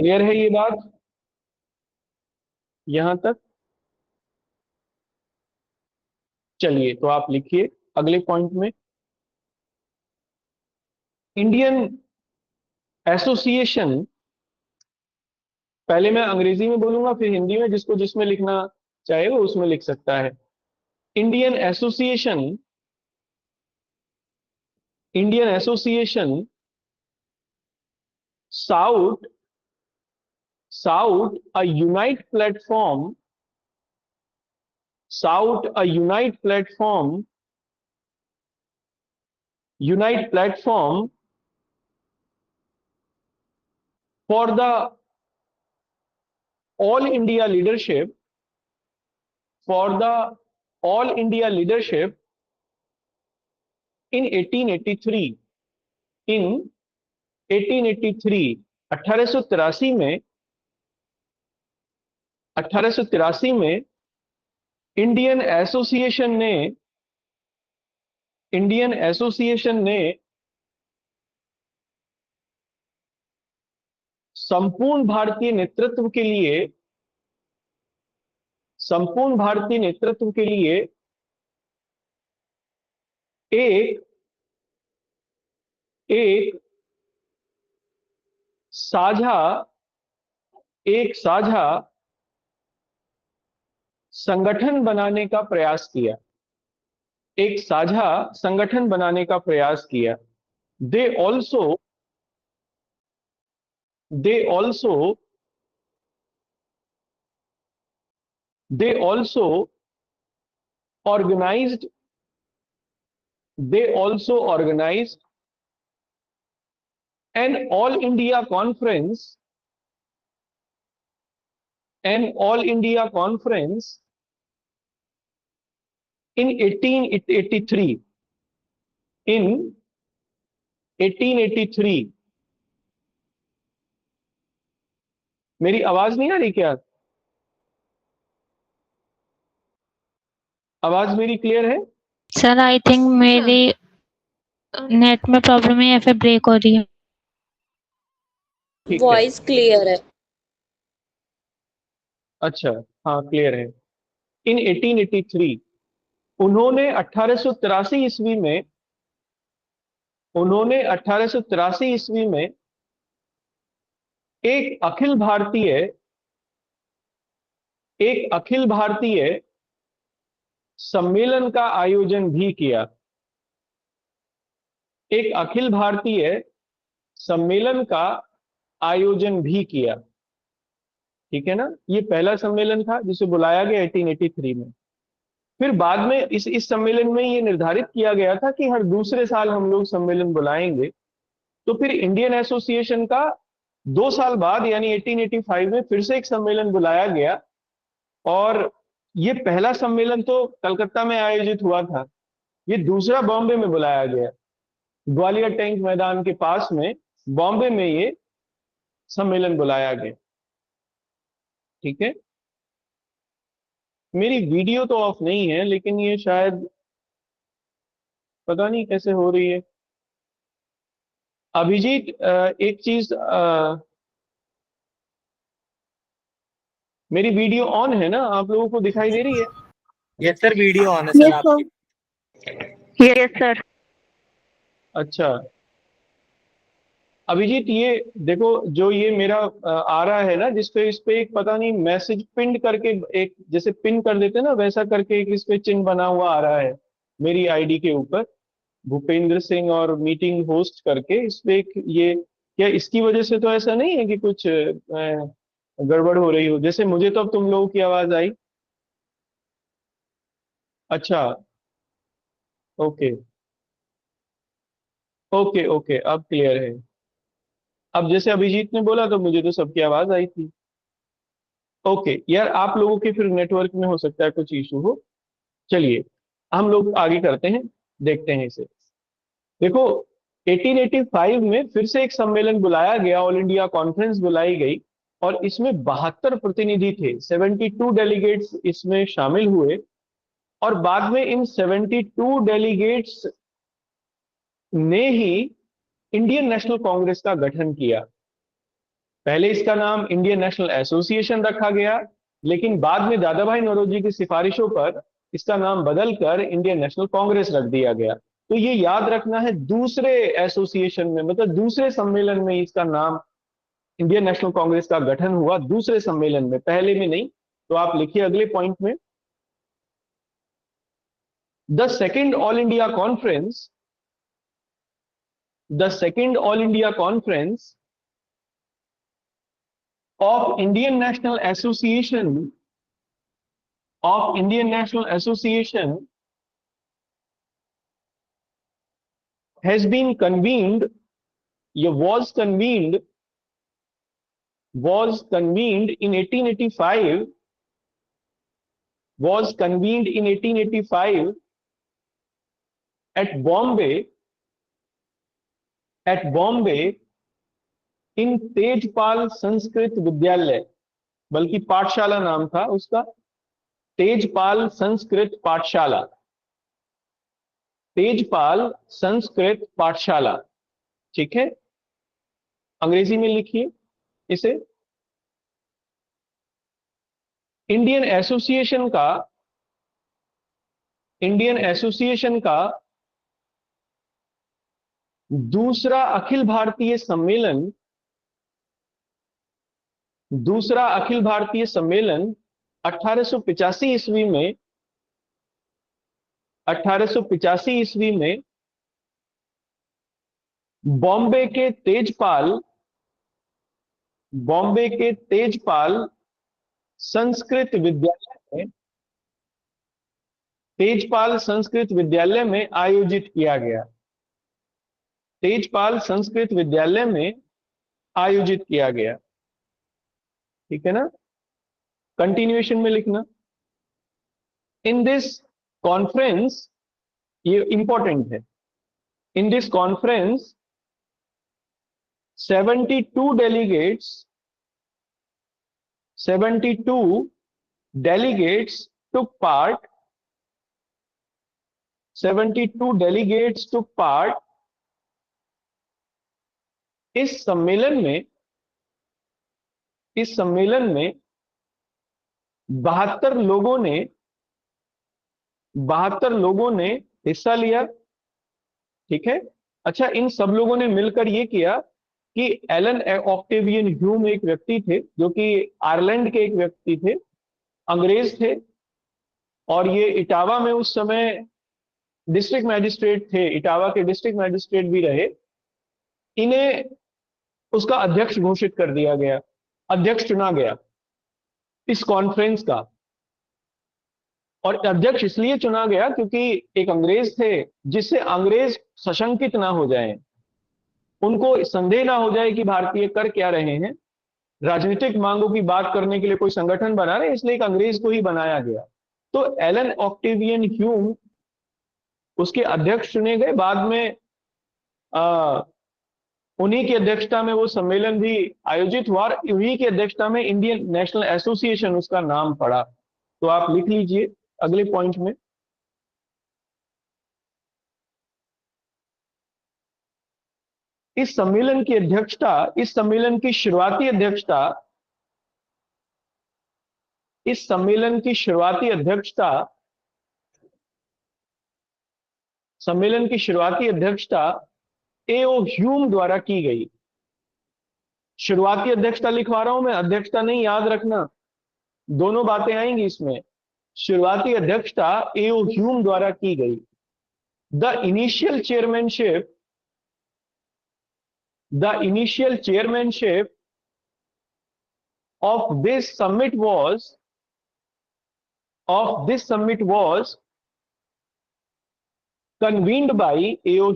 Clear है ये बात यहां तक? चलिए तो आप लिखिए अगले पॉइंट में, इंडियन एसोसिएशन, पहले मैं अंग्रेजी में बोलूंगा फिर हिंदी में, जिसको जिसमें लिखना चाहे वो उसमें लिख सकता है। Indian association, Indian association sought sought a unite platform, sought a unite platform for the all India leadership, for the all India leadership in 1883, in 1883, 1883 में 1883 में इंडियन एसोसिएशन ने, इंडियन एसोसिएशन ने संपूर्ण भारतीय नेतृत्व के लिए, संपूर्ण भारतीय नेतृत्व के लिए एक एक साझा एक साझा संगठन बनाने का प्रयास किया, एक साझा संगठन बनाने का प्रयास किया। They also they also they also organised they also organised an all India conference, an all India conference in 1883, in 1883। मेरी आवाज नहीं आ रही क्या? आवाज मेरी क्लियर है? सर आई थिंक मेरी नेट में प्रॉब्लम है या फिर ब्रेक हो रही है। ठीक है, वॉइस क्लियर है। अच्छा, हाँ क्लियर है। इन 1883 उन्होंने 1883 ईस्वी में, उन्होंने 1883 ईस्वी में एक अखिल भारतीय, एक अखिल भारतीय सम्मेलन का आयोजन भी किया, एक अखिल भारतीय सम्मेलन का आयोजन भी किया। ठीक है ना, ये पहला सम्मेलन था जिसे बुलाया गया 1883 में। फिर बाद में इस सम्मेलन में ये निर्धारित किया गया था कि हर दूसरे साल हम लोग सम्मेलन बुलाएंगे। तो फिर इंडियन एसोसिएशन का 2 साल बाद यानी 1885 में फिर से एक सम्मेलन बुलाया गया, और ये पहला सम्मेलन तो कलकत्ता में आयोजित हुआ था, ये दूसरा बॉम्बे में बुलाया गया, ग्वालियर टैंक मैदान के पास में बॉम्बे में ये सम्मेलन बुलाया गया। ठीक है, मेरी वीडियो तो ऑफ नहीं है लेकिन ये शायद पता नहीं कैसे हो रही है। अभिजीत एक चीज, मेरी वीडियो ऑन है ना, आप लोगों को दिखाई दे रही है? यस सर, वीडियो ऑन है सर आपकी। Yes sir. अच्छा अभिजीत, ये देखो जो ये मेरा आ रहा है ना, जिसपे इस पे एक पता नहीं मैसेज पिन करके, एक जैसे पिन कर देते हैं ना वैसा करके एक इस पे चिन्ह बना हुआ आ रहा है मेरी आईडी के ऊपर, भूपेंद्र सिंह और मीटिंग होस्ट करके इस पे एक ये, क्या इसकी वजह से तो ऐसा नहीं है कि कुछ गड़बड़ हो रही हो? जैसे मुझे तो अब तुम लोगों की आवाज आई। अच्छा, ओके ओके ओके, अब क्लियर है। अब जैसे अभिजीत ने बोला तो मुझे तो सबकी आवाज आई थी। ओके यार, आप लोगों के फिर नेटवर्क में हो सकता है कुछ इशू हो। चलिए हम लोग आगे करते हैं, देखते हैं इसे। देखो 1885 में फिर से एक सम्मेलन बुलाया गया, ऑल इंडिया कॉन्फ्रेंस बुलाई गई, और इसमें 72 प्रतिनिधि थे, 72 डेलीगेट्स इसमें शामिल हुए। और बाद में इन 72 डेलीगेट्स ने ही इंडियन नेशनल कांग्रेस का गठन किया। पहले इसका नाम इंडियन नेशनल एसोसिएशन रखा गया, लेकिन बाद में दादाभाई नौरोजी की सिफारिशों पर इसका नाम बदलकर इंडियन नेशनल कांग्रेस रख दिया गया। तो ये याद रखना है, दूसरे एसोसिएशन में, मतलब दूसरे सम्मेलन में इसका नाम इंडियन नेशनल कांग्रेस का गठन हुआ, दूसरे सम्मेलन में, पहले में नहीं। तो आप लिखिए अगले पॉइंट में, the second all India conference, the second all India conference of Indian National Association has been convened, was convened in 1885, at Bombay, इन तेजपाल संस्कृत विद्यालय, बल्कि पाठशाला नाम था उसका, तेजपाल संस्कृत पाठशाला, तेजपाल संस्कृत पाठशाला। ठीक है, अंग्रेजी में लिखिए इसे। इंडियन एसोसिएशन का दूसरा अखिल भारतीय सम्मेलन 1885 ईस्वी में, 1885 ईस्वी में बॉम्बे के तेजपाल संस्कृत विद्यालय में आयोजित किया गया, तेजपाल संस्कृत विद्यालय में आयोजित किया गया। ठीक है ना, कंटिन्यूएशन में लिखना, इन दिस कॉन्फ्रेंस, ये इंपॉर्टेंट है, in this conference 72 delegates took part, 72 delegates took part। इस सम्मेलन में 72 लोगों ने हिस्सा लिया। ठीक है, अच्छा, इन सब लोगों ने मिलकर यह किया कि एलन ऑक्टेवियन ह्यूम एक व्यक्ति थे, जो कि आयरलैंड के एक व्यक्ति थे, अंग्रेज थे, और ये इटावा में उस समय डिस्ट्रिक्ट मैजिस्ट्रेट थे, इटावा के डिस्ट्रिक्ट मैजिस्ट्रेट भी रहे। इन्हें उसका अध्यक्ष घोषित कर दिया गया, अध्यक्ष चुना गया इस कॉन्फ्रेंस का। और अध्यक्ष इसलिए चुना गया क्योंकि एक अंग्रेज थे, जिससे अंग्रेज सशंकित ना हो जाएं, उनको संदेह ना हो जाए कि भारतीय कर क्या रहे हैं, राजनीतिक मांगों की बात करने के लिए कोई संगठन बना रहे, इसलिए एक अंग्रेज को ही बनाया गया। तो एलन ऑक्टेवियन ह्यूम उसके अध्यक्ष चुने गए। बाद में उन्हीं की अध्यक्षता में वो सम्मेलन भी आयोजित हुआ, और उन्हीं की अध्यक्षता में इंडियन नेशनल एसोसिएशन उसका नाम पड़ा। तो आप लिख लीजिए अगले पॉइंट में, इस सम्मेलन की अध्यक्षता, इस सम्मेलन की शुरुआती अध्यक्षता एओ ह्यूम द्वारा की गई। शुरुआती अध्यक्षता लिखवा रहा हूं मैं, अध्यक्षता नहीं, याद रखना, दोनों बातें आएंगी इसमें। शुरुआती अध्यक्षता एओ ह्यूम द्वारा की गई। The initial chairmanship of this summit was convened by A.O.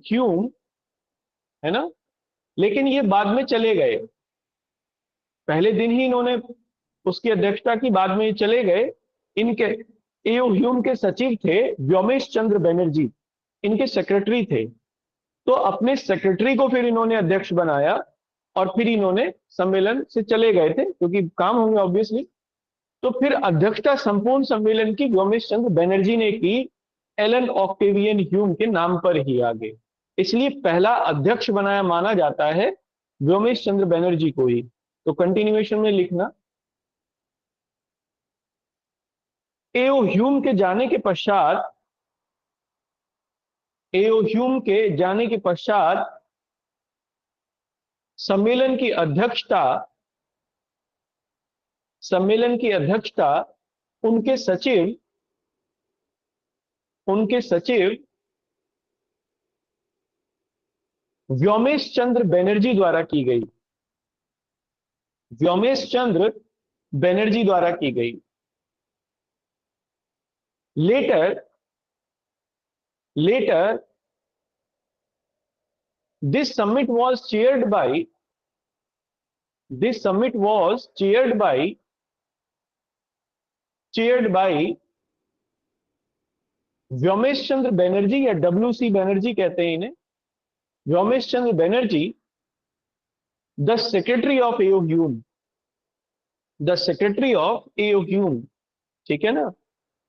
Hume, है ना, लेकिन ये बाद में चले गए, पहले दिन ही इन्होंने उसकी अध्यक्षता की, बाद में चले गए। इनके A.O. ह्यूम के सचिव थे व्योमेश चंद्र बनर्जी, इनके सेक्रेटरी थे। तो अपने सेक्रेटरी को फिर इन्होंने अध्यक्ष बनाया, और फिर इन्होंने सम्मेलन से चले गए थे क्योंकि काम होंगे ऑब्वियसली। तो फिर अध्यक्षता संपूर्ण सम्मेलन की व्योमेश चंद्र बनर्जी ने की, एलन ऑक्टेवियन ह्यूम के नाम पर ही आगे। इसलिए पहला अध्यक्ष बनाया माना जाता है व्योमेश चंद्र बनर्जी को ही। तो कंटिन्यूएशन में लिखना, एओ ह्यूम के जाने के पश्चात, एओ ह्यूम के जाने के पश्चात सम्मेलन की अध्यक्षता, सम्मेलन की अध्यक्षता उनके सचिव, उनके सचिव व्योमेश चंद्र बनर्जी द्वारा की गई, व्योमेश चंद्र बनर्जी द्वारा की गई। Later, later this summit was chaired by, this summit was chaired by, chaired by Vyomesh Chandra Banerjee, या WC बनर्जी कहते हैं इन्हें, Vyomesh Chandra Banerjee, the secretary of AO Hume, the secretary of AO Hume. ठीक है ना?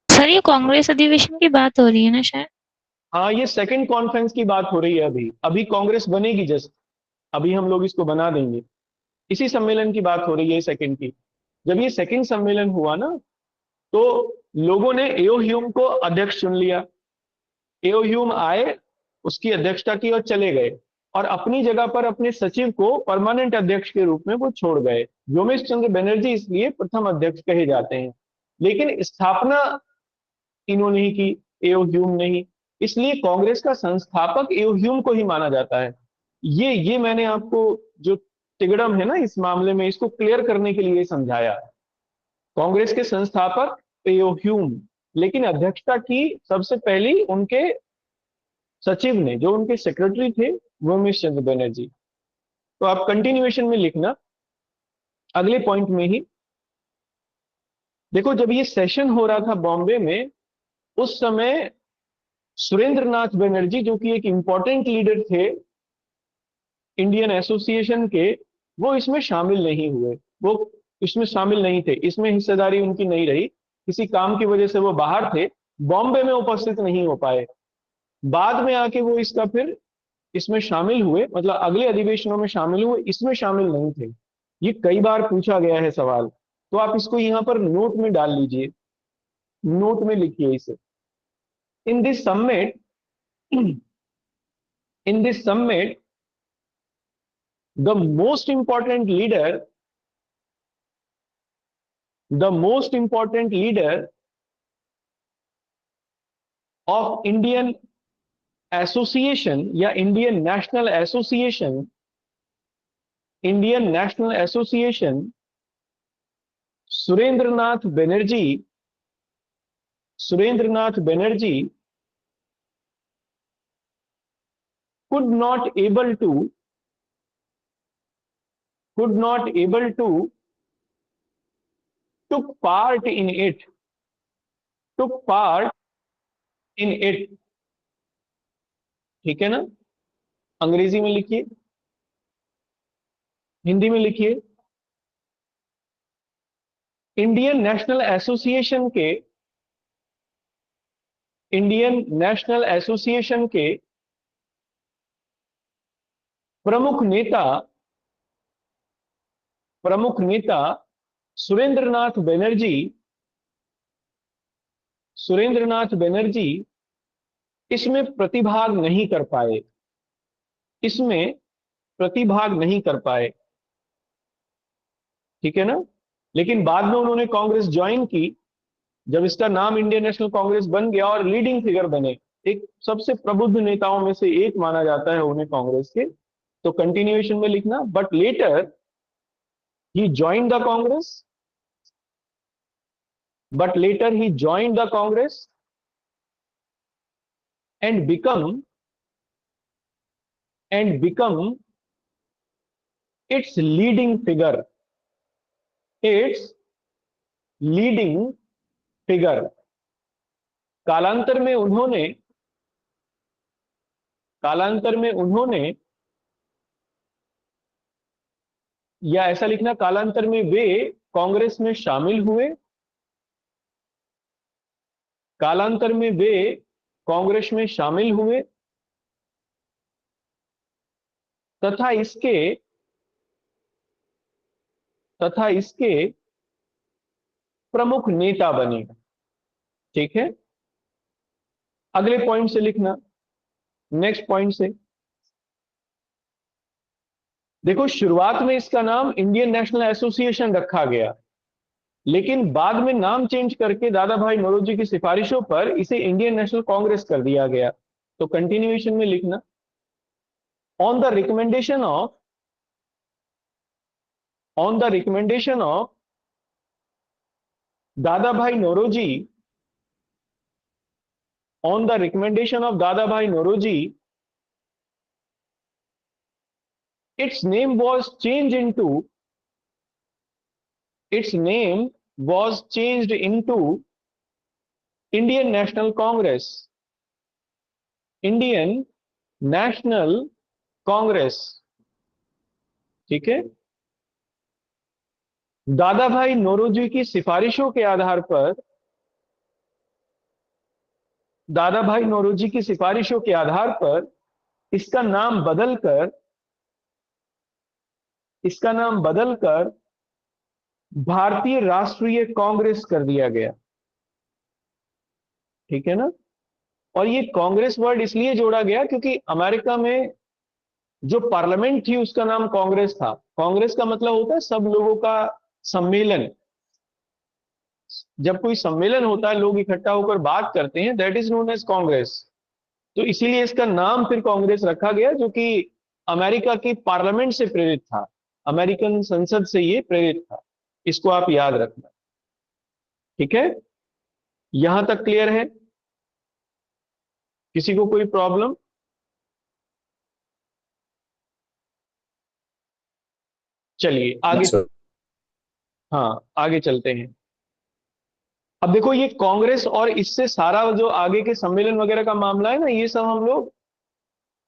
सर ये कांग्रेस अधिवेशन की बात हो रही है ना शायद? हाँ, ये सेकंड कॉन्फ्रेंस की बात हो रही है। अभी अभी कांग्रेस बनेगी, जस्ट अभी हम लोग इसको बना देंगे। इसी सम्मेलन की बात हो रही है, सेकंड की। जब ये सेकंड सम्मेलन हुआ ना, तो लोगों ने एओ ह्यूम को अध्यक्ष चुन लिया। एओ ह्यूम आए, उसकी अध्यक्षता की और चले गए, और अपनी जगह पर अपने सचिव को परमानेंट अध्यक्ष के रूप में वो छोड़ गए। व्योमेश चंद्र बनर्जी इसलिए प्रथम अध्यक्ष कहे जाते हैं, लेकिन स्थापना इन्होंने ही की, एओ ह्यूम ने ही। इसलिए कांग्रेस का संस्थापक एओ ह्यूम को ही माना जाता है। ये मैंने आपको जो तिगड़म है ना इस मामले में, इसको क्लियर करने के लिए समझाया। कांग्रेस के संस्थापक एओ ह्यूम, लेकिन अध्यक्षता की सबसे पहली उनके सचिव ने, जो उनके सेक्रेटरी थे, व्योमेश चंद्र बनर्जी। तो आप कंटिन्यूएशन में लिखना, अगले पॉइंट में ही देखो। जब ये सेशन हो रहा था बॉम्बे में, उस समय सुरेंद्र नाथ बनर्जी, जो कि एक इंपॉर्टेंट लीडर थे इंडियन एसोसिएशन के, वो इसमें शामिल नहीं हुए। वो इसमें शामिल नहीं थे, इसमें हिस्सेदारी उनकी नहीं रही, किसी काम की वजह से वो बाहर थे, बॉम्बे में उपस्थित नहीं हो पाए। बाद में आके वो इसका फिर इसमें शामिल हुए, मतलब अगले अधिवेशनों में शामिल हुए, इसमें शामिल नहीं थे। ये कई बार पूछा गया है सवाल, तो आप इसको यहां पर नोट में डाल लीजिए, नोट में लिखिए इसे। In this summit, in this summit the most important leader, the most important leader of Indian Association या Indian National Association, Indian National Association, Surendranath Banerjee, Surendranath Banerjee could not able to, could not able to took part in it, took part in it। ठीक है ना? अंग्रेजी में लिखिए, हिंदी में लिखिए। Indian national association के, इंडियन नेशनल एसोसिएशन के प्रमुख नेता, प्रमुख नेता सुरेंद्रनाथ बनर्जी, सुरेंद्रनाथ बनर्जी इसमें प्रतिभाग नहीं कर पाए, इसमें प्रतिभाग नहीं कर पाए। ठीक है ना? लेकिन बाद में उन्होंने कांग्रेस ज्वाइन की, जब इसका नाम इंडियन नेशनल कांग्रेस बन गया और लीडिंग फिगर बने, एक सबसे प्रबुद्ध नेताओं में से एक माना जाता है उन्हें कांग्रेस के। तो कंटिन्यूएशन में लिखना, but later he join the Congress, but later he joined the Congress and become its leading figure, its leading figure। कालांतर में उन्होंने, कालांतर में उन्होंने, या ऐसा लिखना, कालांतर में वे कांग्रेस में शामिल हुए, कालांतर में वे कांग्रेस में शामिल हुए तथा इसके प्रमुख नेता बने। ठीक है, अगले पॉइंट से लिखना, नेक्स्ट पॉइंट से। देखो, शुरुआत में इसका नाम इंडियन नेशनल एसोसिएशन रखा गया, लेकिन बाद में नाम चेंज करके दादा भाई नौरोजी की सिफारिशों पर इसे इंडियन नेशनल कांग्रेस कर दिया गया। तो कंटिन्यूएशन में लिखना, ऑन द रिकमेंडेशन ऑफ दादा भाई Naoroji, on the recommendation of Dadabhai Noroji, its name was changed into Indian National Congress. Indian National Congress। ठीक है, दादा भाई नौरोजी की सिफारिशों के आधार पर, दादा भाई नौरोजी की सिफारिशों के आधार पर इसका नाम बदलकर भारतीय राष्ट्रीय कांग्रेस कर दिया गया। ठीक है ना। और ये कांग्रेस वर्ड इसलिए जोड़ा गया क्योंकि अमेरिका में जो पार्लियामेंट थी उसका नाम कांग्रेस था। कांग्रेस का मतलब होता है सब लोगों का सम्मेलन। जब कोई सम्मेलन होता है, लोग इकट्ठा होकर बात करते हैं, that is known as Congress. तो इसीलिए इसका नाम फिर कांग्रेस रखा गया, जो कि अमेरिका की पार्लियामेंट से प्रेरित था, अमेरिकन संसद से ये प्रेरित था। इसको आप याद रखना। ठीक है, यहां तक क्लियर है? किसी को कोई प्रॉब्लम? चलिए आगे। हाँ, आगे चलते हैं। अब देखो, ये कांग्रेस और इससे सारा जो आगे के सम्मेलन वगैरह का मामला है ना, ये सब हम लोग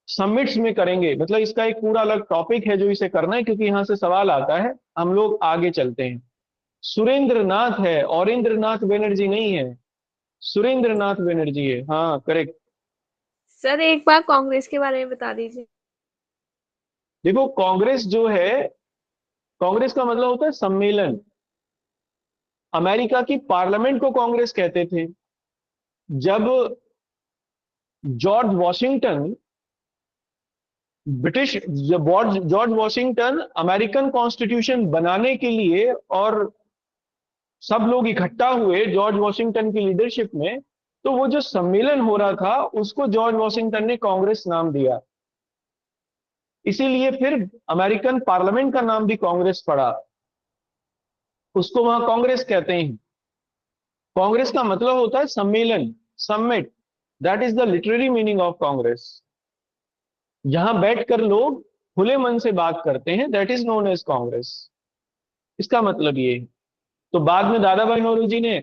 समिट्स में करेंगे। मतलब इसका एक पूरा अलग टॉपिक है जो इसे करना है, क्योंकि यहां से सवाल आता है। हम लोग आगे चलते हैं। सुरेंद्र नाथ है, औरेंद्र नाथ बनर्जी नहीं है, सुरेंद्र नाथ बनर्जी है। हाँ, करेक्ट। सर एक बार कांग्रेस के बारे में बता दीजिए। देखो, कांग्रेस जो है, कांग्रेस का मतलब होता है सम्मेलन। अमेरिका की पार्लियामेंट को कांग्रेस कहते थे। जब जॉर्ज वॉशिंगटन अमेरिकन कॉन्स्टिट्यूशन बनाने के लिए और सब लोग इकट्ठा हुए जॉर्ज वॉशिंगटन की लीडरशिप में, तो वो जो सम्मेलन हो रहा था उसको जॉर्ज वॉशिंगटन ने कांग्रेस नाम दिया। इसीलिए फिर अमेरिकन पार्लियामेंट का नाम भी कांग्रेस पड़ा, उसको वहां कांग्रेस कहते हैं। कांग्रेस का मतलब होता है सम्मेलन, summit. That is the literary meaning of congress. यहां बैठकर लोग खुले मन से बात करते हैं, that is known as congress. इसका मतलब ये है। तो बाद में दादा भाई नौरोजी ने,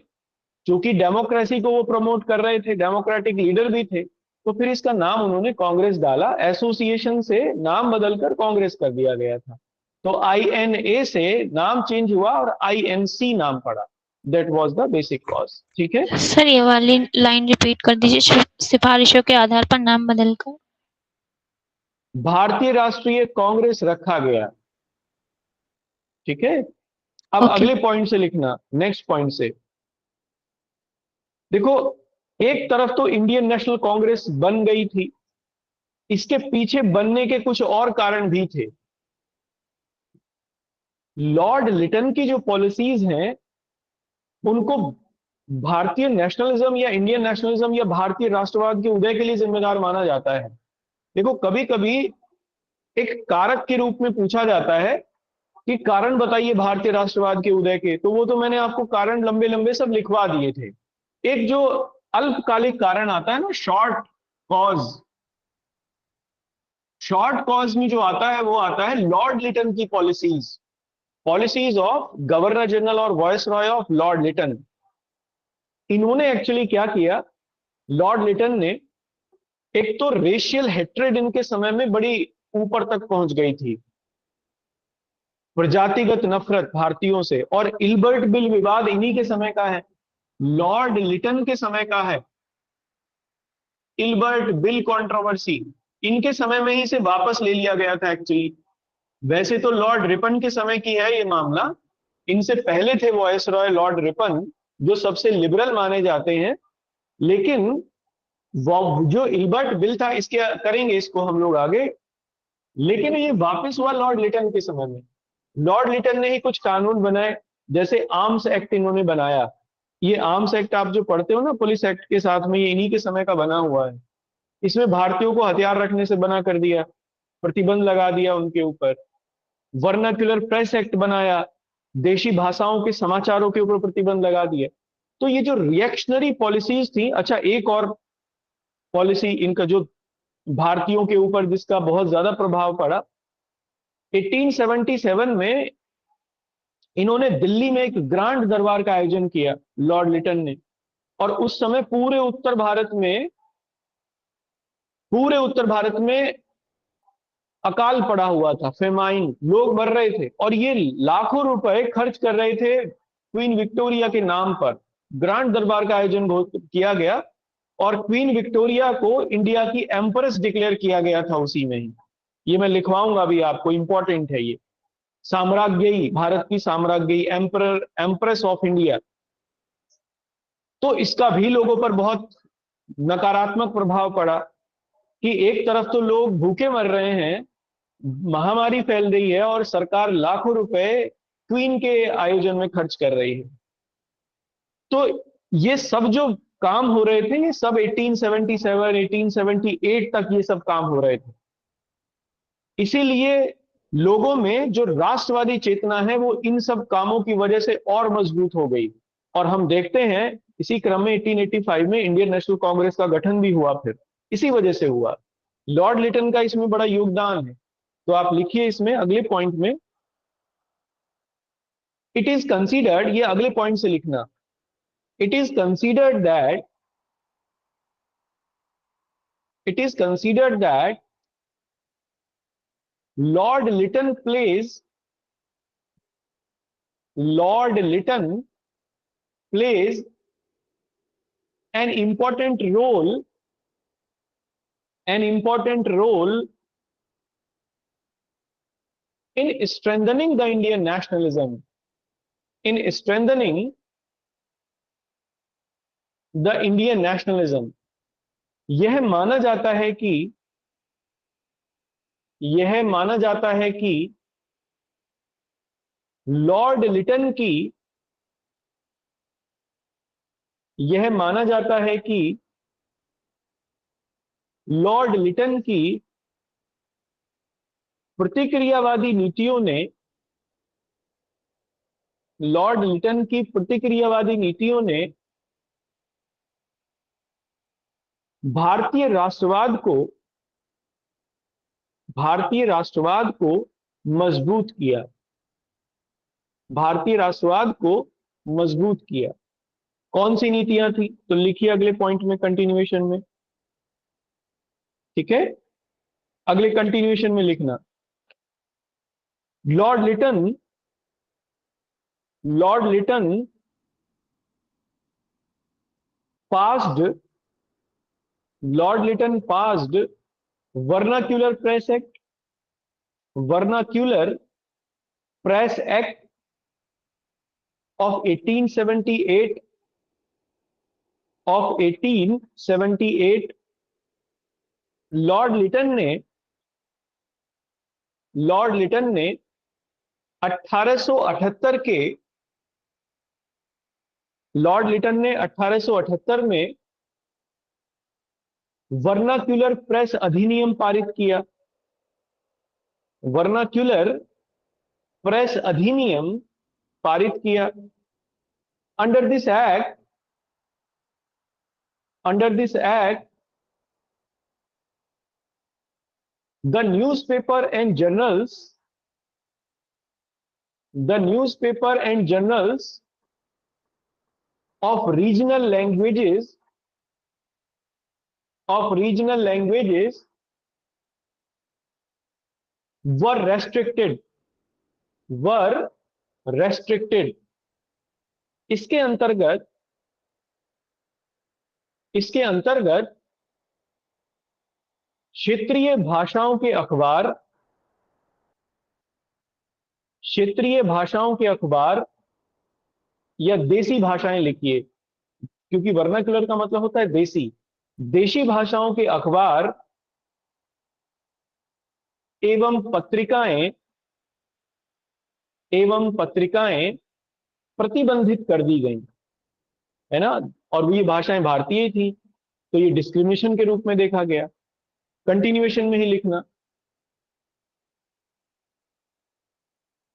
चूंकि डेमोक्रेसी को वो प्रमोट कर रहे थे, डेमोक्रेटिक लीडर भी थे, तो फिर इसका नाम उन्होंने कांग्रेस डाला। एसोसिएशन से नाम बदलकर कांग्रेस कर दिया गया था। तो INA से नाम चेंज हुआ और INC नाम पड़ा। That was the basic cause. ठीक है सर, ये वाली लाइन रिपीट कर दीजिए, सिफारिशों के आधार पर नाम बदलकर। भारतीय राष्ट्रीय कांग्रेस रखा गया। ठीक है, अब Okay. अगले पॉइंट से लिखना, नेक्स्ट पॉइंट से। देखो, एक तरफ तो इंडियन नेशनल कांग्रेस बन गई थी, इसके पीछे बनने के कुछ और कारण भी थे। लॉर्ड लिटन की जो पॉलिसीज हैं, उनको भारतीय नेशनलिज्म या इंडियन नेशनलिज्म या भारतीय राष्ट्रवाद के उदय के लिए जिम्मेदार माना जाता है। देखो, कभी कभी एक कारक के रूप में पूछा जाता है कि कारण बताइए भारतीय राष्ट्रवाद के उदय के, तो वो तो मैंने आपको कारण लंबे लंबे सब लिखवा दिए थे। एक जो अल्पकालिक कारण आता है ना, शॉर्ट कॉज, शॉर्ट कॉज में जो आता है वो आता है लॉर्ड लिटन की पॉलिसीज ऑफ गवर्नर जनरल और viceroy of Lord Lytton. इन्होंने एक्चुअली क्या किया, लॉर्ड लिटन ने, एक तो रेशियल हेट्रेड इनके समय में बड़ी ऊपर तक पहुंच गई थी, प्रजातिगत नफरत भारतीयों से, और इल्बर्ट बिल विवाद इन्हीं के समय का है, लॉर्ड लिटन के समय का है। इल्बर्ट बिल कंट्रोवर्सी इनके समय में ही इसे वापस ले लिया गया था एक्चुअली। वैसे तो लॉर्ड रिपन के समय की है ये मामला, इनसे पहले थे वायसरॉय लॉर्ड रिपन, जो सबसे लिबरल माने जाते हैं। लेकिन जो इल्बर्ट बिल था, इसके करेंगे इसको हम लोग आगे, लेकिन ये वापस हुआ लॉर्ड लिटन के समय में। लॉर्ड लिटन ने ही कुछ कानून बनाए, जैसे आर्म्स एक्ट इन्होंने बनाया। ये आर्म्स एक्ट आप जो पढ़ते हो ना पुलिस एक्ट के साथ में, ये इन्हीं के समय का बना हुआ है। इसमें भारतीयों को हथियार रखने से मना कर दिया, प्रतिबंध लगा दिया उनके ऊपर। वर्नाक्युलर प्रेस एक्ट बनाया, देशी भाषाओं के समाचारों के ऊपर प्रतिबंध लगा दिया। तो ये जो रिएक्शनरी पॉलिसीज थी। अच्छा, एक और पॉलिसी इनका जो भारतीयों के ऊपर जिसका बहुत ज्यादा प्रभाव पड़ा, 1877 में इन्होंने दिल्ली में एक ग्रांड दरबार का आयोजन किया लॉर्ड लिटन ने। और उस समय पूरे उत्तर भारत में अकाल पड़ा हुआ था, फेमाइन, लोग मर रहे थे, और ये लाखों रुपए खर्च कर रहे थे क्वीन विक्टोरिया के नाम पर। ग्रांड दरबार का आयोजन किया गया और क्वीन विक्टोरिया को इंडिया की एम्प्रेस डिक्लेयर किया गया था उसी में ही। ये मैं लिखवाऊंगा भी आपको, इंपॉर्टेंट है ये। साम्राज्यी, भारत की साम्राज्यी, एम्प्रेस ऑफ इंडिया। तो इसका भी लोगों पर बहुत नकारात्मक प्रभाव पड़ा कि एक तरफ तो लोग भूखे मर रहे हैं, महामारी फैल रही है, और सरकार लाखों रुपए क्वीन के आयोजन में खर्च कर रही है। तो ये सब जो काम हो रहे थे, ये सब 1877, 1878 तक ये सब काम हो रहे थे। इसीलिए लोगों में जो राष्ट्रवादी चेतना है वो इन सब कामों की वजह से और मजबूत हो गई। और हम देखते हैं इसी क्रम में 1885 में इंडियन नेशनल कांग्रेस का गठन भी हुआ, फिर इसी वजह से हुआ। लॉर्ड लिटन का इसमें बड़ा योगदान है। तो आप लिखिए इसमें अगले पॉइंट में, इट इज कंसीडर्ड, ये अगले पॉइंट से लिखना, it is considered that Lord Lytton plays an important role in strengthening the Indian nationalism, in strengthening the Indian nationalism। यह माना जाता है कि लॉर्ड लिटन की प्रतिक्रियावादी नीतियों ने भारतीय राष्ट्रवाद को मजबूत किया। कौन सी नीतियां थी? तो लिखिए अगले पॉइंट में, कंटिन्यूएशन में। ठीक है, अगले कंटिन्यूएशन में लिखना, Lord Lytton passed vernacular press act of 1878। Lord Lytton ने 1878 में वर्नाक्युलर प्रेस अधिनियम पारित किया। Under this act the newspaper and journals of regional languages were restricted। इसके अंतर्गत क्षेत्रीय भाषाओं के अखबार, क्षेत्रीय भाषाओं के अखबार या देसी भाषाएं लिखिए, क्योंकि वर्नाक्युलर का मतलब होता है देसी, देशी भाषाओं के अखबार एवं पत्रिकाएं, एवं पत्रिकाएं प्रतिबंधित कर दी गई, है ना। और ये भाषाएं भारतीय थी, तो ये डिस्क्रिमिनेशन के रूप में देखा गया। कंटिन्यूएशन में ही लिखना,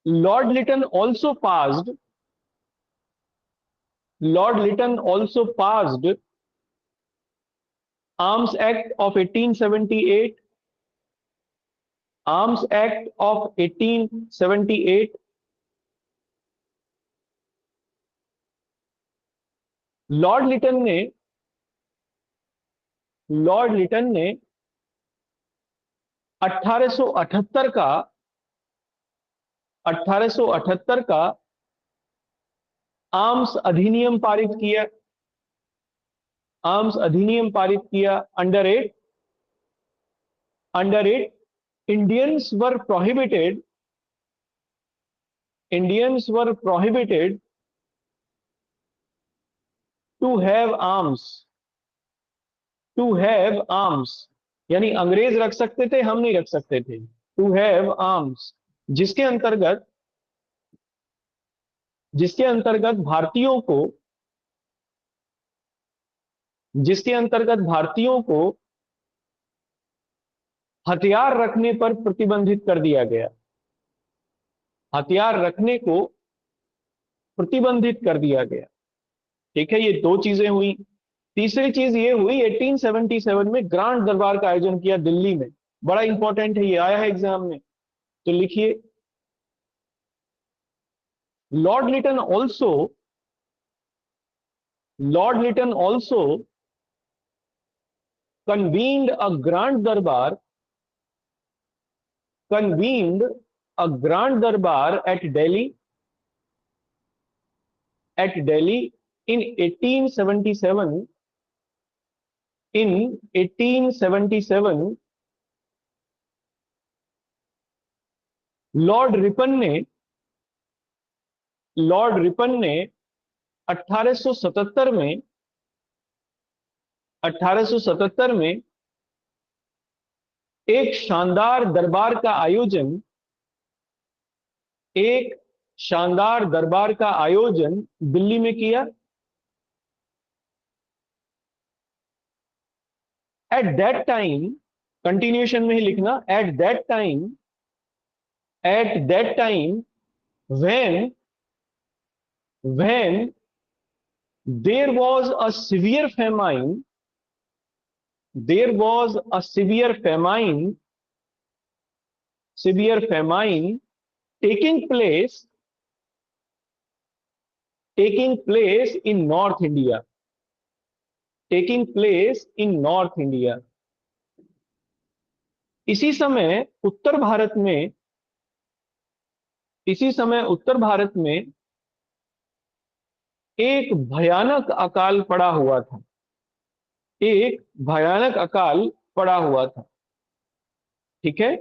Lord Lytton also passed, Lord Lytton also passed arms act of 1878, arms act of 1878, Lord Lytton ने, लॉर्ड लिटन ने 1878 का, 1878 का आर्म्स अधिनियम पारित किया, आर्म्स अधिनियम पारित किया। Under it, under it Indians were prohibited, Indians were prohibited to have arms, to have arms, यानी अंग्रेज रख सकते थे, हम नहीं रख सकते थे। टू हैव आर्म्स, जिसके अंतर्गत, जिसके अंतर्गत भारतीयों को, जिसके अंतर्गत भारतीयों को हथियार रखने पर प्रतिबंधित कर दिया गया, हथियार रखने को प्रतिबंधित कर दिया गया। ठीक है, ये दो चीजें हुई। तीसरी चीज ये हुई, 1877 में ग्रांड दरबार का आयोजन किया दिल्ली में, बड़ा इंपॉर्टेंट है, ये आया है एग्जाम में, तो लिखिए, Lord Lytton also, Lord Lytton also convened a grand darbar, convened a grand darbar at Delhi, at Delhi in 1877, in 1877 Lord Ripon ने, लॉर्ड रिपन ने 1877 में, 1877 में एक शानदार दरबार का आयोजन, एक शानदार दरबार का आयोजन दिल्ली में किया। एट दैट टाइम, कंटिन्यूएशन में ही लिखना, at that time, at that time when there was a severe famine, there was a severe famine, severe famine taking place in North India, taking place in North India. इसी समय उत्तर भारत में, इसी समय उत्तर भारत में एक भयानक अकाल पड़ा हुआ था, एक भयानक अकाल पड़ा हुआ था। ठीक है,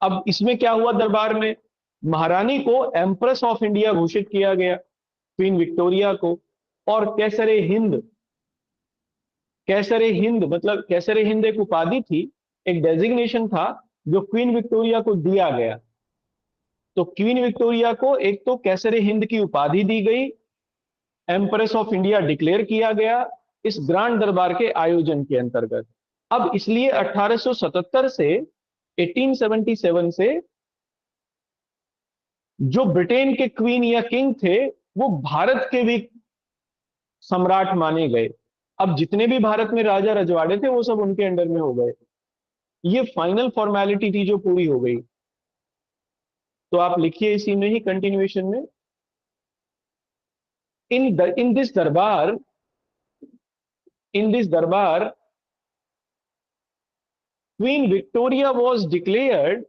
अब इसमें क्या हुआ, दरबार में महारानी को एम्प्रेस ऑफ इंडिया घोषित किया गया, क्वीन विक्टोरिया को, और कैसरे हिंद, कैसरे हिंद मतलब, कैसरे हिंद एक उपाधि थी, एक डेजिग्नेशन था जो क्वीन विक्टोरिया को दिया गया। तो क्वीन विक्टोरिया को एक तो कैसरे हिंद की उपाधि दी गई, एम्प्रेस ऑफ इंडिया डिक्लेयर किया गया इस ग्रांड दरबार के आयोजन के अंतर्गत। अब इसलिए 1877 से 1877 से जो ब्रिटेन के क्वीन या किंग थे वो भारत के भी सम्राट माने गए। अब जितने भी भारत में राजा रजवाड़े थे वो सब उनके अंडर में हो गए। ये फाइनल फॉर्मेलिटी थी जो पूरी हो गई। तो आप लिखिए इसी में ही कंटिन्यूएशन में, in this darbar, in this darbar Queen Victoria was declared,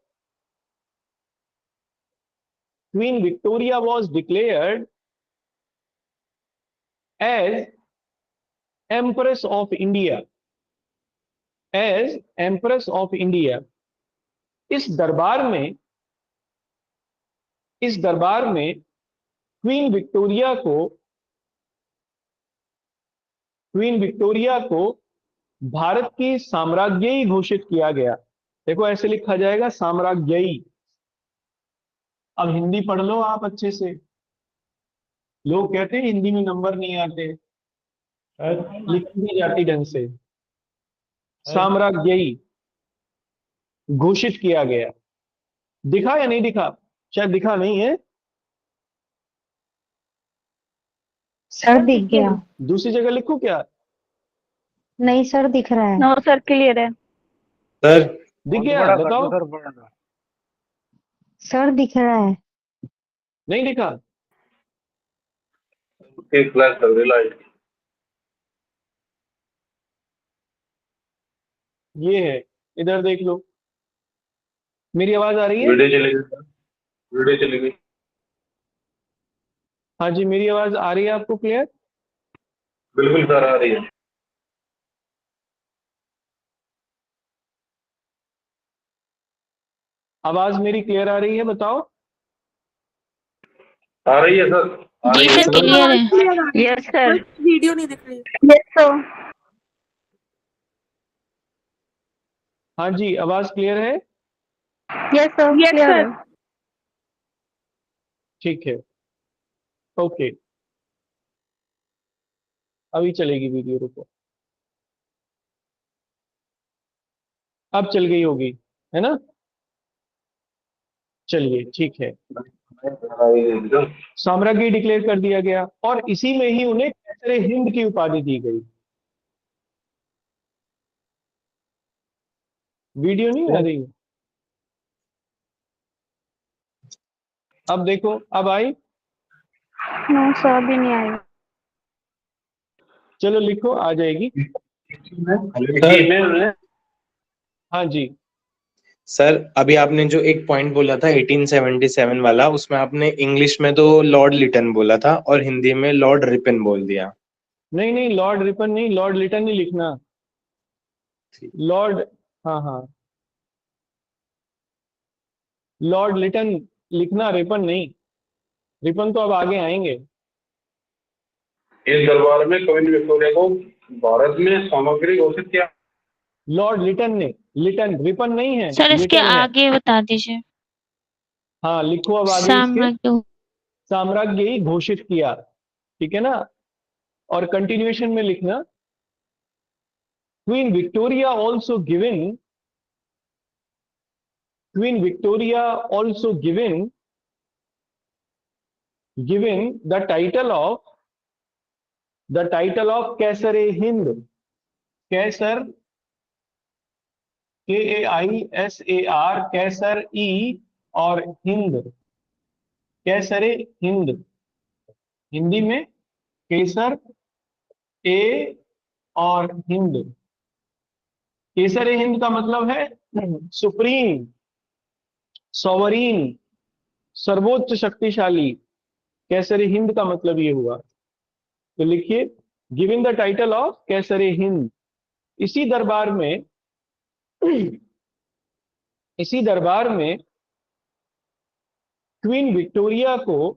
Queen Victoria was declared as Empress of India, as Empress of India. इस दरबार में क्वीन विक्टोरिया को भारत की साम्राज्ञी घोषित किया गया। देखो ऐसे लिखा जाएगा, साम्राज्ञी। अब हिंदी पढ़ लो आप अच्छे से। लोग कहते हैं हिंदी में नंबर नहीं आते, लिखी नहीं जाती ढंग से। साम्राज्ञी घोषित किया गया। दिखा या नहीं दिखा? शायद दिखा नहीं है। सर दिख गया। दूसरी जगह लिखो क्या? नहीं सर दिख रहा है। नो सर क्लियर है। सर दिख गया? बताओ। सर दिख रहा है। नहीं दिखा? एक क्लास कर दे लाइट। ये है, इधर देख लो। मेरी आवाज आ रही है? वीडियो चली गई सर, वीडियो चली गई। हाँ जी, मेरी आवाज आ रही है आपको क्लियर? बिल्कुल सर आ रही है। आवाज मेरी क्लियर आ रही है? बताओ। आ रही है सर, आ जी रही है सर सर। क्लियर है। Yes sir. वीडियो नहीं दिख रही। Yes sir. हाँ जी, आवाज क्लियर है? Yes sir. Yes sir. ठीक है, ओके। अभी चलेगी वीडियो, रुको। अब चल गई होगी, है ना? चलिए ठीक है। साम्राज्ञी डिक्लेयर कर दिया गया और इसी में ही उन्हें कैसरे हिंद की उपाधि दी गई। वीडियो नहीं आ रही? अब देखो, अब आई? नो सर भी नहीं आएगा। चलो लिखो, आ जाएगी। हाँ जी। सर अभी आपने जो एक पॉइंट बोला था 1877 वाला, उसमें आपने इंग्लिश में तो लॉर्ड लिटन बोला था और हिंदी में लॉर्ड रिपन बोल दिया। नहीं नहीं, लॉर्ड रिपन नहीं, लॉर्ड लिटन नहीं लिखना। लॉर्ड, हाँ हाँ, लॉर्ड लिटन लिखना, रिपन नहीं। रिपन तो अब आगे आएंगे। इस दरबार में क्वीन विक्टोरिया को भारत में सामग्री घोषित किया। लॉर्ड लिटन ने, लिटन, रिपन नहीं है, सर इसके लिटन है। आगे बता दीजिए। हाँ लिखो अब आगे इसके। साम्राज्य। साम्राज्ञी घोषित किया, ठीक है ना? और कंटिन्यूएशन में लिखना, queen Victoria also given, queen Victoria also given the title of कैसरे हिंद। कैसर, KAISAR, कैसर ई, और हिंद, कैसरे हिंद। हिंदी में केसर ए और हिंद। केसर ए हिंद का मतलब है सुप्रीम, सॉवरीन, सर्वोच्च शक्तिशाली। कैसर ए हिंद का मतलब ये हुआ। तो लिखिए, गिवन द टाइटल ऑफ कैसर ए हिंद। इसी दरबार में क्वीन विक्टोरिया को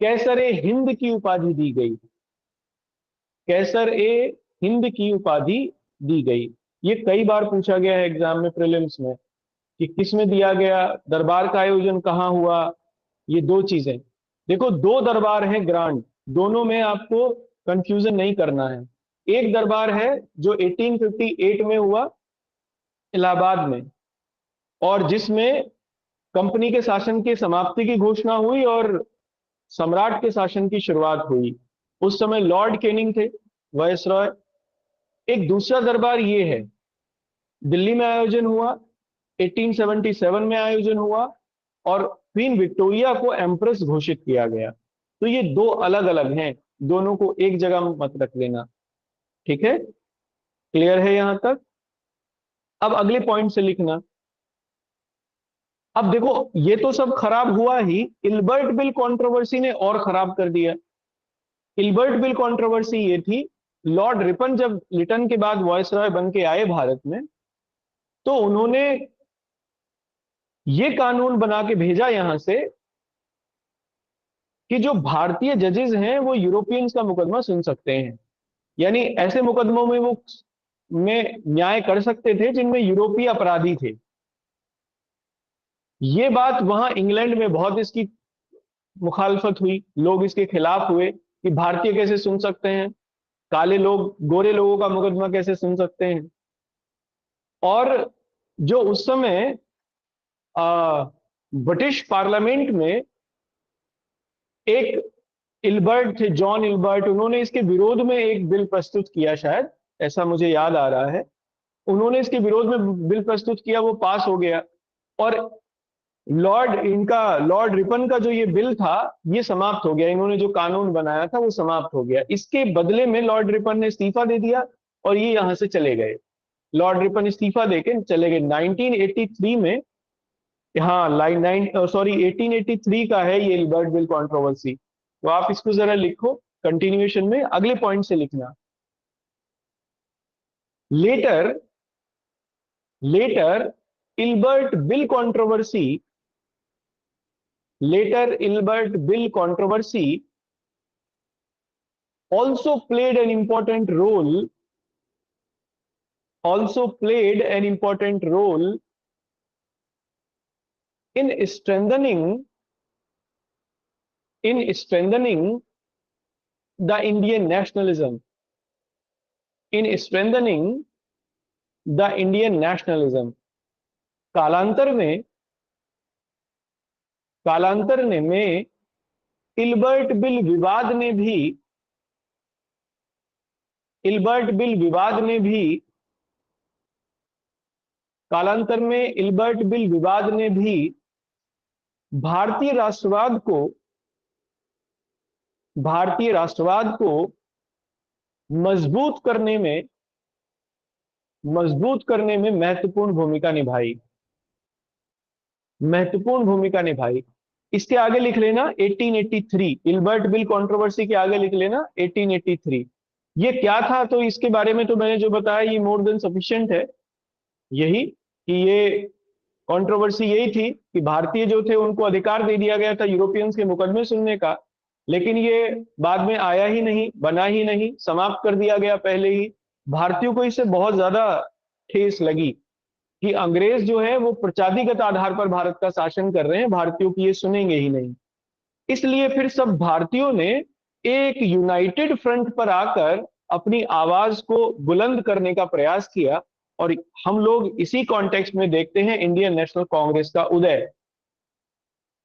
कैसर ए हिंद की उपाधि दी गई। कैसर ए हिंद की उपाधि दी गई। ये कई बार पूछा गया है एग्जाम में, प्रीलिम्स में, कि किस में दिया गया, दरबार का आयोजन कहाँ हुआ। ये दो चीजें देखो, दो दरबार हैं ग्रांड, दोनों में आपको कंफ्यूजन नहीं करना है। एक दरबार है जो 1858 में हुआ इलाहाबाद में, और जिसमें कंपनी के शासन की समाप्ति की घोषणा हुई और सम्राट के शासन की शुरुआत हुई। उस समय लॉर्ड कैनिंग थे, वायसरॉय। एक दूसरा दरबार ये है, दिल्ली में आयोजन हुआ, 1877 में आयोजन हुआ, और क्वीन विक्टोरिया को एम्प्रेस घोषित किया गया। तो ये दो अलग अलग हैं, दोनों को एक जगह मत रख लेना, ठीक है? क्लियर है यहां तक? अब अगले पॉइंट से लिखना। अब देखो, ये तो सब खराब हुआ ही, इल्बर्ट बिल कंट्रोवर्सी ने और खराब कर दिया। इल्बर्ट बिल कंट्रोवर्सी ये थी, लॉर्ड रिपन जब लिटन के बाद वॉयसरॉय बन के आए भारत में, तो उन्होंने ये कानून बना के भेजा यहां से कि जो भारतीय जजेस हैं वो यूरोपियंस का मुकदमा सुन सकते हैं, यानी ऐसे मुकदमों में वो में न्याय कर सकते थे जिनमें यूरोपीय अपराधी थे। ये बात वहां इंग्लैंड में बहुत इसकी मुखालफत हुई, लोग इसके खिलाफ हुए कि भारतीय कैसे सुन सकते हैं, काले लोग गोरे लोगों का मुकदमा कैसे सुन सकते हैं। और जो उस समय ब्रिटिश पार्लियामेंट में एक इल्बर्ट थे, जॉन इल्बर्ट, उन्होंने इसके विरोध में एक बिल प्रस्तुत किया, शायद ऐसा मुझे याद आ रहा है। उन्होंने इसके विरोध में बिल प्रस्तुत किया, वो पास हो गया, और लॉर्ड रिपन का जो ये बिल था ये समाप्त हो गया। इन्होंने जो कानून बनाया था वो समाप्त हो गया। इसके बदले में लॉर्ड रिपन ने इस्तीफा दे दिया और ये यहां से चले गए। लॉर्ड रिपन इस्तीफा देके चले गए 1983 में। हाँ, 1883 का है ये इल्बर्ट बिल कंट्रोवर्सी। तो आप इसको जरा लिखो, कंटिन्यूएशन में अगले पॉइंट से लिखना। Later Ilbert bill controversy also played an important role in strengthening the Indian nationalism. कालांतर में इल्बर्ट बिल विवाद ने भी भारतीय राष्ट्रवाद को मजबूत करने में महत्वपूर्ण भूमिका निभाई। इसके आगे लिख लेना 1883, इल्बर्ट बिल कंट्रोवर्सी के आगे लिख लेना 1883। ये क्या था, तो इसके बारे में तो मैंने जो बताया ये मोर देन सफिशिएंट है। यही कि ये कंट्रोवर्सी यही थी कि भारतीय जो थे उनको अधिकार दे दिया गया था यूरोपियंस के मुकदमे सुनने का, लेकिन ये बाद में आया ही नहीं, बना ही नहीं, समाप्त कर दिया गया पहले ही। भारतीयों को इससे बहुत ज्यादा ठेस लगी कि अंग्रेज जो है वो प्रजातिगत आधार पर भारत का शासन कर रहे हैं, भारतीयों की ये सुनेंगे ही नहीं। इसलिए फिर सब भारतीयों ने एक यूनाइटेड फ्रंट पर आकर अपनी आवाज को बुलंद करने का प्रयास किया, और हम लोग इसी कॉन्टेक्स्ट में देखते हैं इंडियन नेशनल कांग्रेस का उदय।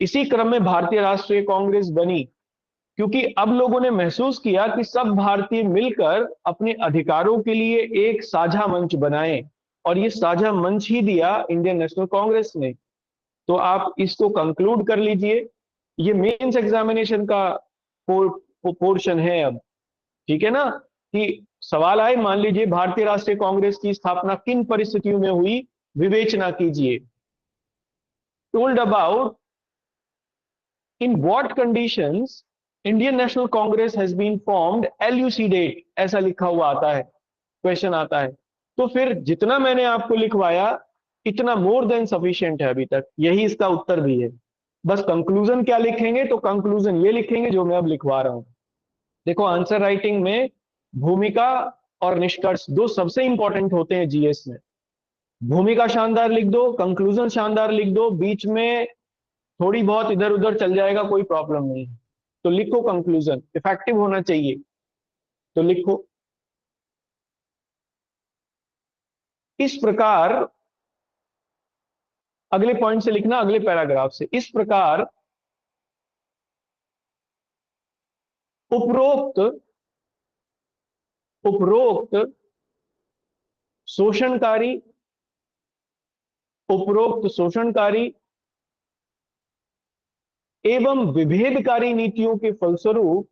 इसी क्रम में भारतीय राष्ट्रीय कांग्रेस बनी, क्योंकि अब लोगों ने महसूस किया कि सब भारतीय मिलकर अपने अधिकारों के लिए एक साझा मंच बनाएं, और ये साझा मंच ही दिया इंडियन नेशनल कांग्रेस ने। तो आप इसको कंक्लूड कर लीजिए, ये मेंस एग्जामिनेशन का पोर्शन है अब, ठीक है ना। कि सवाल आए, मान लीजिए भारतीय राष्ट्रीय कांग्रेस की स्थापना किन परिस्थितियों में हुई, विवेचना कीजिए। Told about in what conditions Indian National Congress has been formed, elucidate, ऐसा लिखा हुआ आता है, क्वेश्चन आता है। तो फिर जितना मैंने आपको लिखवाया इतना मोर देन सफिशिएंट है अभी तक, यही इसका उत्तर भी है। बस कंक्लूजन क्या लिखेंगे, तो कंक्लूजन ये लिखेंगे जो मैं अब लिखवा रहा हूं। देखो, आंसर राइटिंग में भूमिका और निष्कर्ष दो सबसे इंपॉर्टेंट होते हैं जीएस में। भूमिका शानदार लिख दो, कंक्लूजन शानदार लिख दो, बीच में थोड़ी बहुत इधर उधर चल जाएगा, कोई प्रॉब्लम नहीं है। तो लिखो कंक्लूजन, इफेक्टिव होना चाहिए, तो लिखो इस प्रकार, अगले पॉइंट से लिखना, अगले पैराग्राफ से। इस प्रकार उपरोक्त शोषणकारी एवं विभेदकारी नीतियों के फलस्वरूप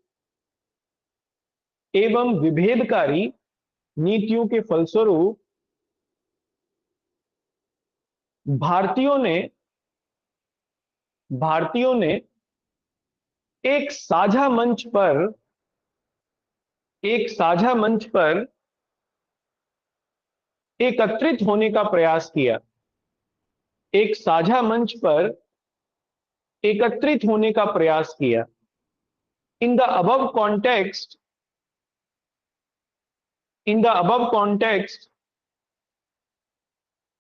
भारतीयों ने एक साझा मंच पर एक साझा मंच पर एकत्रित होने का प्रयास किया। एक साझा मंच पर एकत्रित होने का प्रयास किया। In the above context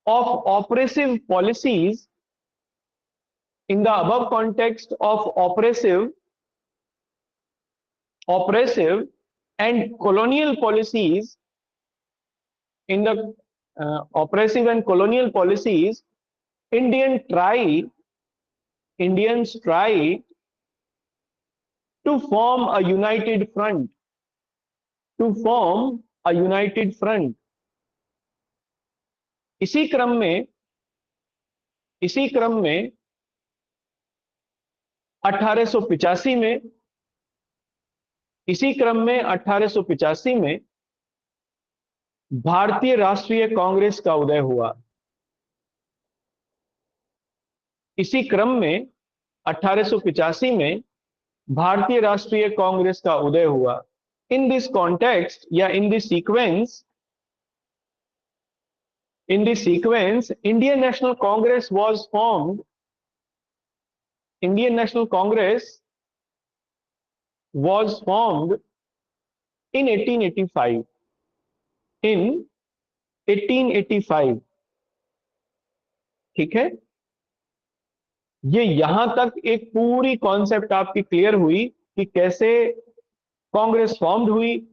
of oppressive policies, in the above context of oppressive and colonial policies, in the oppressive and colonial policies, Indians try to form a united front, इसी क्रम में 1885 में भारतीय राष्ट्रीय कांग्रेस का उदय हुआ। इसी क्रम में 1885 में भारतीय राष्ट्रीय कांग्रेस का उदय हुआ। इन दिस कॉन्टेक्स्ट या in this sequence, Indian National Congress was formed. Indian National Congress was formed in 1885. In 1885, ठीक है। ये यहां तक एक पूरी कॉन्सेप्ट आपकी क्लियर हुई कि कैसे कांग्रेस फॉर्म्ड हुई,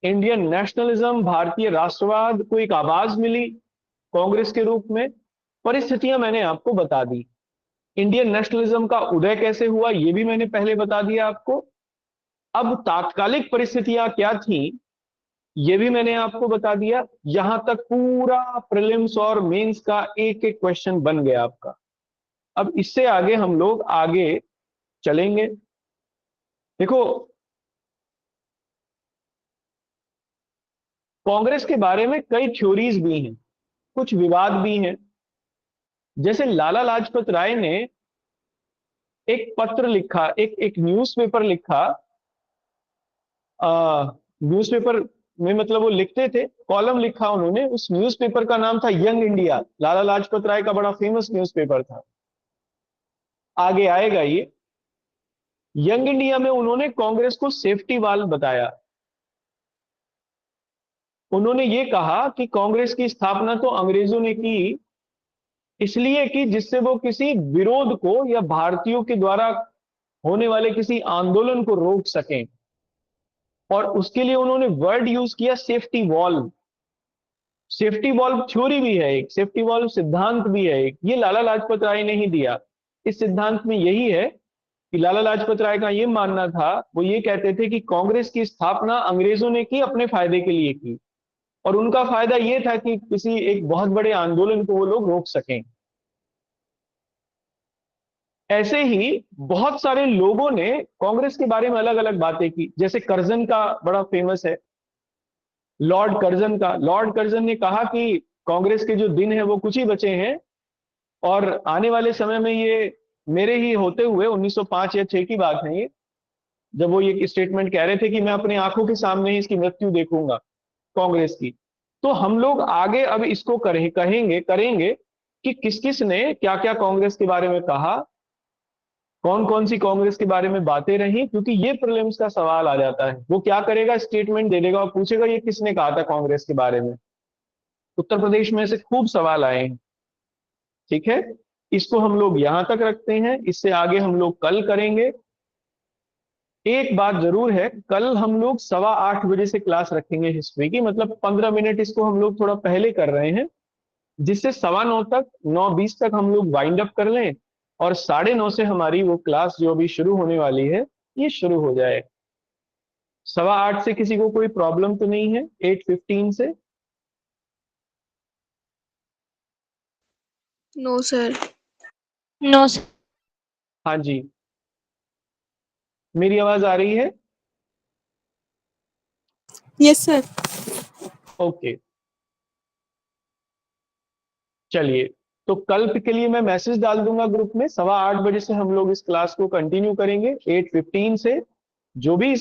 इंडियन नेशनलिज्म, भारतीय राष्ट्रवाद को एक आवाज मिली कांग्रेस के रूप में। परिस्थितियां मैंने आपको बता दी। इंडियन नेशनलिज्म का उदय कैसे हुआ ये भी मैंने पहले बता दिया आपको। अब तात्कालिक परिस्थितियां क्या थी ये भी मैंने आपको बता दिया। यहां तक पूरा प्रीलिम्स और मेंस का एक एक क्वेश्चन बन गया आपका। अब इससे आगे हम लोग आगे चलेंगे। देखो, कांग्रेस के बारे में कई थ्योरीज भी हैं, कुछ विवाद भी हैं। जैसे लाला लाजपत राय ने एक पत्र लिखा, एक न्यूज़पेपर लिखा। न्यूज़पेपर में मतलब वो लिखते थे, कॉलम लिखा उन्होंने। उस न्यूज़पेपर का नाम था यंग इंडिया। लाला लाजपत राय का बड़ा फेमस न्यूज़पेपर था, आगे आएगा ये। यंग इंडिया में उन्होंने कांग्रेस को सेफ्टी वाल्व बताया। उन्होंने ये कहा कि कांग्रेस की स्थापना तो अंग्रेजों ने की इसलिए कि जिससे वो किसी विरोध को या भारतीयों के द्वारा होने वाले किसी आंदोलन को रोक सकें, और उसके लिए उन्होंने वर्ड यूज किया safety valve. Safety valve theory भी है एक, सेफ्टी वॉल्व सिद्धांत भी है एक। ये लाला लाजपत राय ने ही दिया। इस सिद्धांत में यही है कि लाला लाजपत राय का ये मानना था, वो ये कहते थे कि कांग्रेस की स्थापना अंग्रेजों ने की, अपने फायदे के लिए की, और उनका फायदा यह था कि किसी एक बहुत बड़े आंदोलन को वो लोग रोक सकें। ऐसे ही बहुत सारे लोगों ने कांग्रेस के बारे में अलग अलग बातें की। जैसे कर्जन का बड़ा फेमस है, लॉर्ड कर्जन का। लॉर्ड कर्जन ने कहा कि कांग्रेस के जो दिन है वो कुछ ही बचे हैं, और आने वाले समय में ये मेरे ही होते हुए 1905 या 6 की बात है ये, जब वो ये स्टेटमेंट कह रहे थे कि मैं अपनी आंखों के सामने ही इसकी मृत्यु देखूंगा कांग्रेस की। तो हम लोग आगे अब इसको करेंगे कि किस किस ने क्या क्या कांग्रेस के बारे में कहा, कौन कौन सी कांग्रेस के बारे में बातें रही, क्योंकि ये प्रीलिम्स का सवाल आ जाता है। वो क्या करेगा, स्टेटमेंट दे देगा और पूछेगा ये किसने कहा था कांग्रेस के बारे में। उत्तर प्रदेश में से खूब सवाल आए हैं, ठीक है। इसको हम लोग यहां तक रखते हैं, इससे आगे हम लोग कल करेंगे। एक बात जरूर है, कल हम लोग 8:15 बजे से क्लास रखेंगे हिस्ट्री की, मतलब 15 मिनट इसको हम लोग थोड़ा पहले कर रहे हैं, जिससे 9:15 तक 9:20 तक हम लोग वाइंड अप कर लें, और 9:30 से हमारी वो क्लास जो अभी शुरू होने वाली है ये शुरू हो जाए। 8:15 से किसी को कोई प्रॉब्लम तो नहीं है? 8:15 से? No sir. No sir. हाँ जी, मेरी आवाज आ रही है? Yes sir. ओके, चलिए, तो कल के लिए मैं मैसेज डाल दूंगा ग्रुप में। 8:15 बजे से हम लोग इस क्लास को कंटिन्यू करेंगे 8:15 से। जो भी